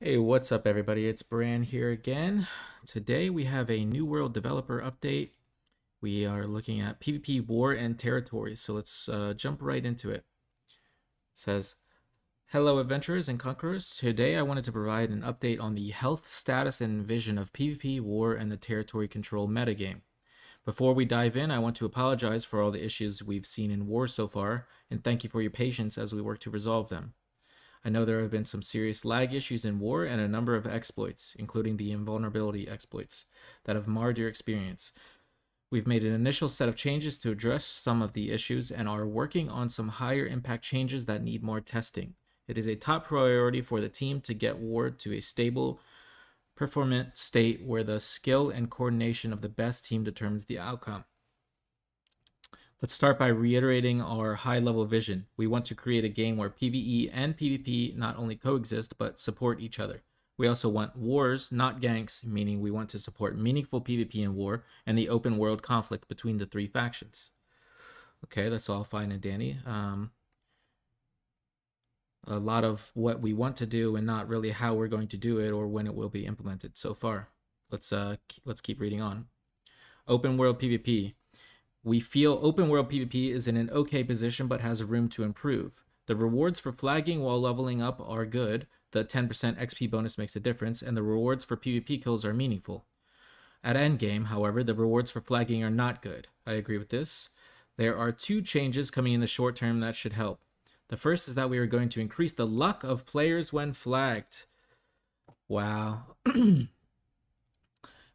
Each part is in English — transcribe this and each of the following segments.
Hey, what's up, everybody? It's Bran here again. Today we have a New World developer update. We are looking at PvP War and Territories, so let's jump right into it. It says, hello, adventurers and conquerors. Today I wanted to provide an update on the health, status, and vision of PvP War and the Territory Control metagame. Before we dive in, I want to apologize for all the issues we've seen in War so far, and thank you for your patience as we work to resolve them. I know there have been some serious lag issues in War and a number of exploits, including the invulnerability exploits, that have marred your experience. We've made an initial set of changes to address some of the issues and are working on some higher impact changes that need more testing. It is a top priority for the team to get War to a stable, performant state where the skill and coordination of the best team determines the outcome. Let's start by reiterating our high-level vision. We want to create a game where PvE and PvP not only coexist, but support each other. We also want wars, not ganks, meaning we want to support meaningful PvP in war and the open world conflict between the three factions. Okay, that's all fine and dandy. A lot of what we want to do and not really how we're going to do it or when it will be implemented so far. Let's keep reading on. Open world PvP. We feel open world PvP is in an okay position but has room to improve. The rewards for flagging while leveling up are good, the 10% XP bonus makes a difference, and the rewards for PvP kills are meaningful. At endgame, however, the rewards for flagging are not good. I agree with this. There are two changes coming in the short term that should help. The first is that we are going to increase the luck of players when flagged. Wow.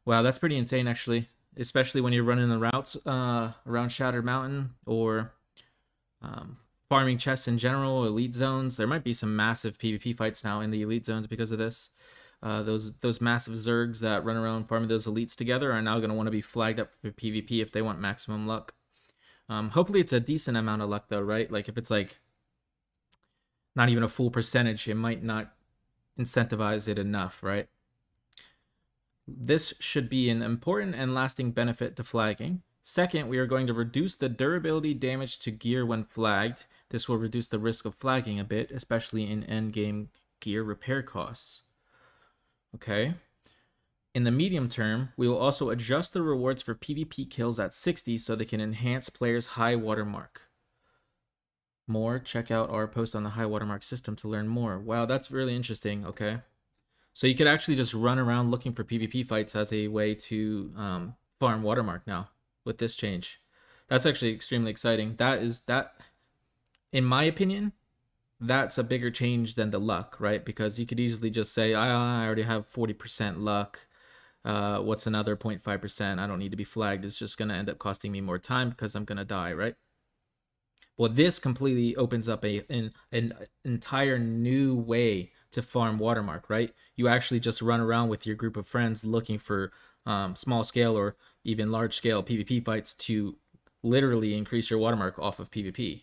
Wow, that's pretty insane, actually. Especially when you're running the routes around Shattered Mountain or farming chests in general, elite zones. There might be some massive PvP fights now in the elite zones because of this. Those massive Zergs that run around farming those elites together are now going to want to be flagged up for PvP if they want maximum luck. Hopefully it's a decent amount of luck though, right? Like if it's like not even a full percentage, it might not incentivize it enough, right? This should be an important and lasting benefit to flagging. Second, we are going to reduce the durability damage to gear when flagged. This will reduce the risk of flagging a bit, especially in endgame gear repair costs. Okay. In the medium term, we will also adjust the rewards for PvP kills at 60 so they can enhance players' high watermark. More, check out our post on the high watermark system to learn more. Wow, that's really interesting. Okay. So you could actually just run around looking for PvP fights as a way to farm Watermark now with this change. That's actually extremely exciting. In my opinion, that's a bigger change than the luck, right? Because you could easily just say, I already have 40% luck. What's another 0.5%? I don't need to be flagged. It's just going to end up costing me more time because I'm going to die, right? Well, this completely opens up an entire new way to farm Watermark, right? You actually just run around with your group of friends looking for small scale or even large scale PvP fights to literally increase your Watermark off of PvP.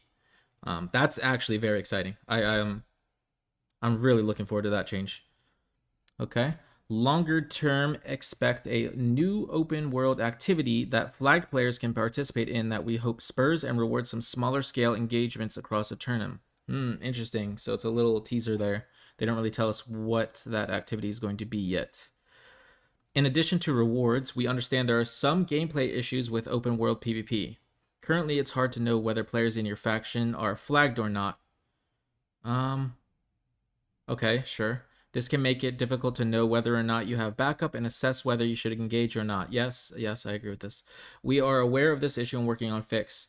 That's actually very exciting. I'm really looking forward to that change. Okay. Longer term, expect a new open world activity that flagged players can participate in that we hope spurs and rewards some smaller scale engagements across a tournament. Interesting. So it's a little teaser there. They don't really tell us what that activity is going to be yet. In addition to rewards, we understand there are some gameplay issues with open world PvP. Currently, it's hard to know whether players in your faction are flagged or not. Okay, sure. This can make it difficult to know whether or not you have backup and assess whether you should engage or not. Yes, I agree with this. We are aware of this issue and working on fix.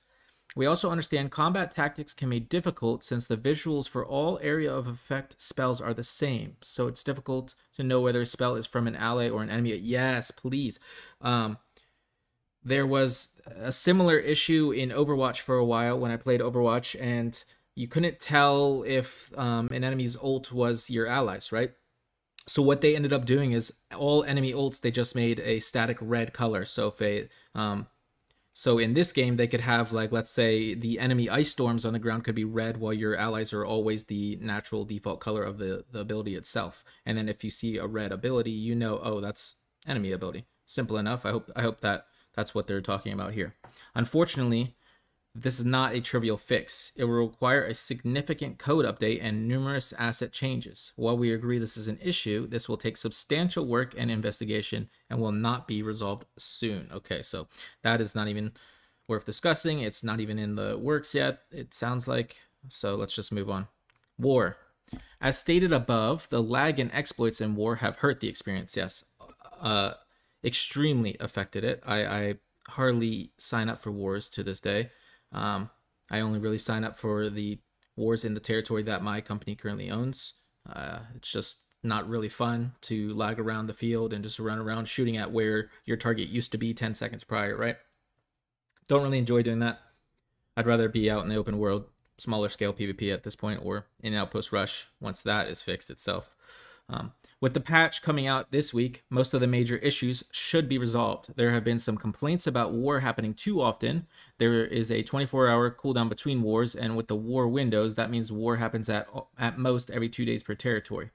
We also understand combat tactics can be difficult since the visuals for all area of effect spells are the same. So it's difficult to know whether a spell is from an ally or an enemy. Yes, please. There was a similar issue in Overwatch for a while when I played Overwatch, and you couldn't tell if an enemy's ult was your allies, right? So what they ended up doing is all enemy ults, they just made a static red color. So if so in this game, they could have, like, let's say the enemy ice storms on the ground could be red while your allies are always the natural default color of the ability itself. And then if you see a red ability, you know, oh, that's enemy ability. Simple enough. I hope that that's what they're talking about here. Unfortunately, This is not a trivial fix. It will require a significant code update and numerous asset changes. While we agree this is an issue, this will take substantial work and investigation and will not be resolved soon. Okay, so that is not even worth discussing. It's not even in the works yet, it sounds like. So let's just move on. War. As stated above, the lag and exploits in war have hurt the experience. Yes, extremely affected it. I hardly sign up for wars to this day. I only really sign up for the wars in the territory that my company currently owns. It's just not really fun to lag around the field and just run around shooting at where your target used to be 10 seconds prior, right? Don't really enjoy doing that. I'd rather be out in the open world, smaller scale PvP at this point, or in Outpost Rush once that is fixed itself. With the patch coming out this week, most of the major issues should be resolved. There have been some complaints about war happening too often. There is a 24-hour cooldown between wars, and with the war windows, that means war happens at most every 2 days per territory.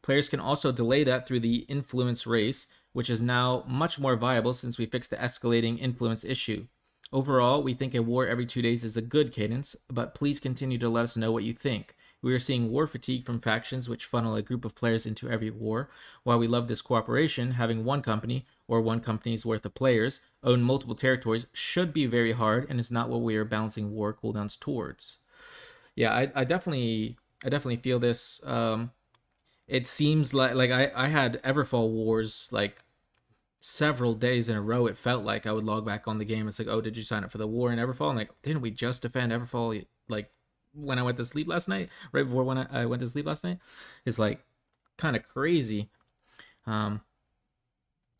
Players can also delay that through the influence race, which is now much more viable since we fixed the escalating influence issue. Overall, we think a war every 2 days is a good cadence, but please continue to let us know what you think. We are seeing war fatigue from factions which funnel a group of players into every war. While we love this cooperation, having one company, or one company's worth of players, own multiple territories should be very hard and is not what we are balancing war cooldowns towards. Yeah, I definitely feel this. It seems like I had Everfall wars like several days in a row. It felt like I would log back on the game. It's like, oh, did you sign up for the war in Everfall? I'm like, didn't we just defend Everfall like when I went to sleep last night, right before when I went to sleep last night? It's like kind of crazy.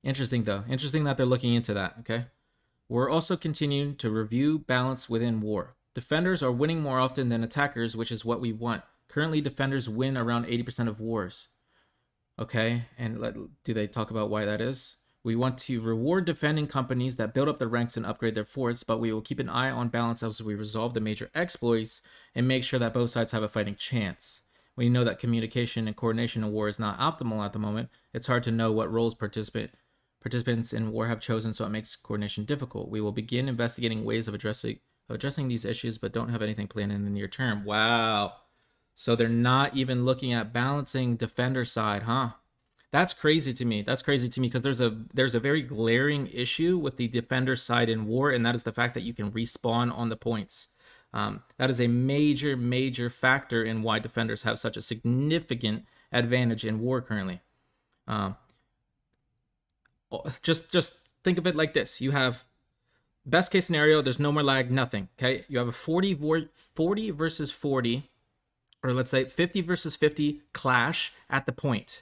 Interesting though. Interesting that they're looking into that, okay? We're also continuing to review balance within war. Defenders are winning more often than attackers, which is what we want. Currently, defenders win around 80% of wars. Okay, and do they talk about why that is? We want to reward defending companies that build up their ranks and upgrade their forts, but we will keep an eye on balance as we resolve the major exploits and make sure that both sides have a fighting chance. We know that communication and coordination in war is not optimal at the moment. It's hard to know what roles participants in war have chosen, so it makes coordination difficult. We will begin investigating ways of addressing these issues, but don't have anything planned in the near term. Wow. So they're not even looking at balancing defender side, huh? That's crazy to me. That's crazy to me because there's a very glaring issue with the defender side in war, and that is the fact that you can respawn on the points. That is a major factor in why defenders have such a significant advantage in war currently. Just think of it like this. You have best case scenario, there's no more lag, nothing. Okay, you have a 40 versus 40, or let's say 50 versus 50 clash at the point.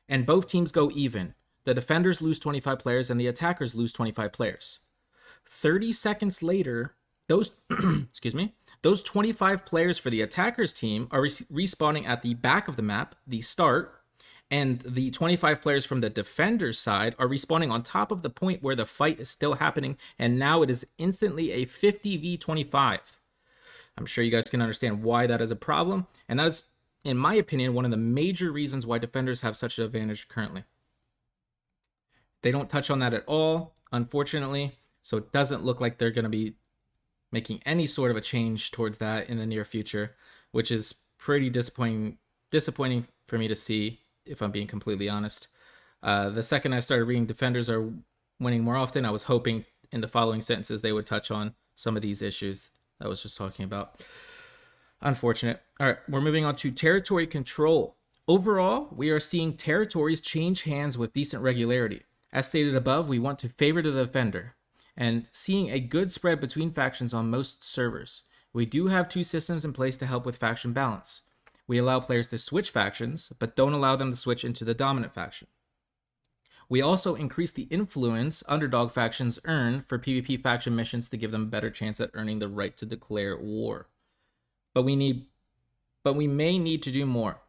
And both teams go even. The defenders lose 25 players and the attackers lose 25 players. 30 seconds later, those excuse me, those 25 players for the attackers team are respawning at the back of the map, the start, and the 25 players from the defenders side are respawning on top of the point where the fight is still happening, and now it is instantly a 50v25. I'm sure you guys can understand why that is a problem, and that is, in my opinion, one of the major reasons why defenders have such an advantage currently. They don't touch on that at all, unfortunately, so it doesn't look like they're going to be making any sort of a change towards that in the near future, which is pretty disappointing for me to see, if I'm being completely honest. The second I started reading defenders are winning more often, I was hoping in the following sentences they would touch on some of these issues that I was just talking about. Unfortunate. All right, we're moving on to territory control. Overall, we are seeing territories change hands with decent regularity. As stated above, we want to favor the defender and seeing a good spread between factions on most servers. We do have two systems in place to help with faction balance. We allow players to switch factions, but don't allow them to switch into the dominant faction. We also increase the influence underdog factions earn for PvP faction missions to give them a better chance at earning the right to declare war. But we may need to do more.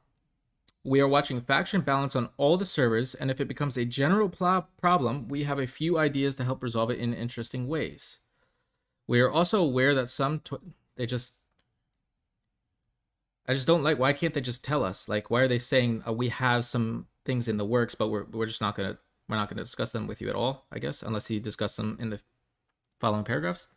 We are watching faction balance on all the servers, and if it becomes a general problem, we have a few ideas to help resolve it in interesting ways. We are also aware that I just don't like, why can't they just tell us? Like, why are they saying we have some things in the works, but we're just not gonna discuss them with you at all, I guess, unless you discuss them in the following paragraphs.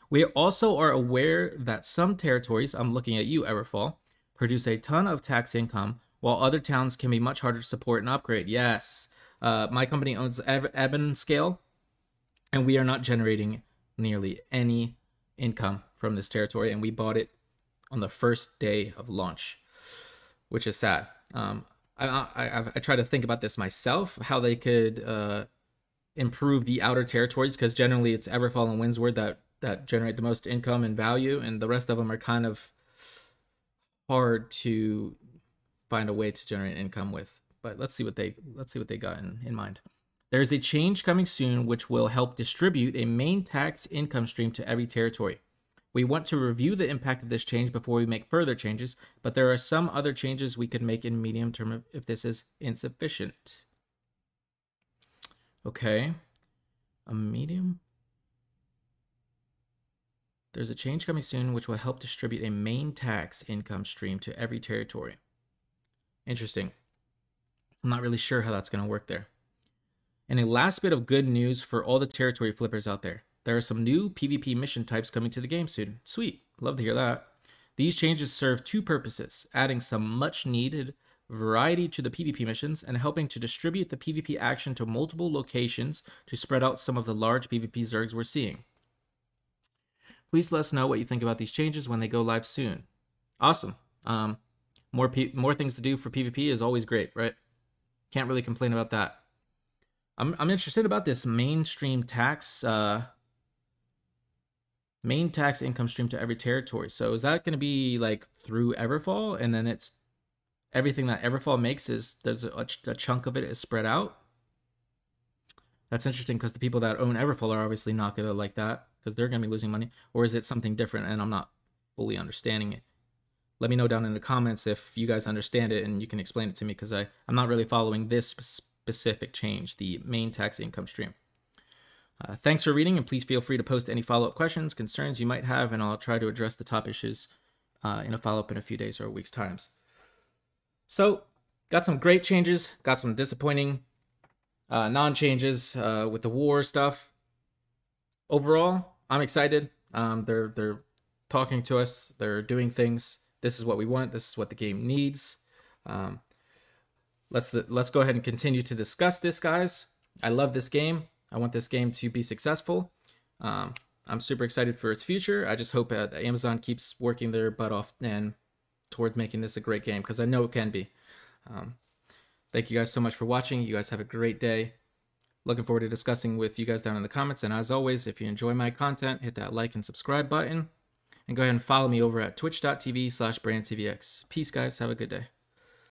We also are aware that some territories, I'm looking at you, Everfall, produce a ton of tax income, while other towns can be much harder to support and upgrade. Yes, my company owns Eben Scale, and we are not generating nearly any income from this territory, and we bought it on the first day of launch, which is sad. I try to think about this myself, how they could improve the outer territories, because generally it's Everfall and Windsward that generate the most income and value, and the rest of them are kind of hard to find a way to generate income with. But let's see what they got in mind. There's a change coming soon which will help distribute a main tax income stream to every territory. We want to review the impact of this change before we make further changes, but there are some other changes we could make in medium term if this is insufficient. Okay. A medium? There's a change coming soon which will help distribute a main tax income stream to every territory. Interesting. I'm not really sure how that's going to work there. And a last bit of good news for all the territory flippers out there. There are some new PvP mission types coming to the game soon. Sweet. Love to hear that. These changes serve two purposes, adding some much needed variety to the PvP missions and helping to distribute the PvP action to multiple locations to spread out some of the large PvP zergs we're seeing. Please let us know what you think about these changes when they go live soon. Awesome. More things to do for PvP is always great, right? Can't really complain about that. I'm interested about this mainstream tax, main tax income stream to every territory. So is that going to be like through Everfall, and then it's everything that Everfall makes is there's a chunk of it is spread out? That's interesting because the people that own Everfall are obviously not going to like that because they're going to be losing money. Or is it something different and I'm not fully understanding it? Let me know down in the comments if you guys understand it and you can explain it to me, because I'm not really following this specific change, the main tax income stream. Thanks for reading, and please feel free to post any follow-up questions, concerns you might have, and I'll try to address the top issues in a follow-up in a few days or a week's times. So, got some great changes, got some disappointing non-changes with the war stuff. Overall, I'm excited. They're talking to us. They're doing things. This is what we want. This is what the game needs. Let's go ahead and continue to discuss this, guys. I love this game. I want this game to be successful. I'm super excited for its future. I just hope that Amazon keeps working their butt off and towards making this a great game, because I know it can be. Thank you guys so much for watching. You guys have a great day. Looking forward to discussing with you guys down in the comments. And as always, if you enjoy my content, hit that like and subscribe button. And go ahead and follow me over at twitch.tv/brandtvx. Peace, guys. Have a good day.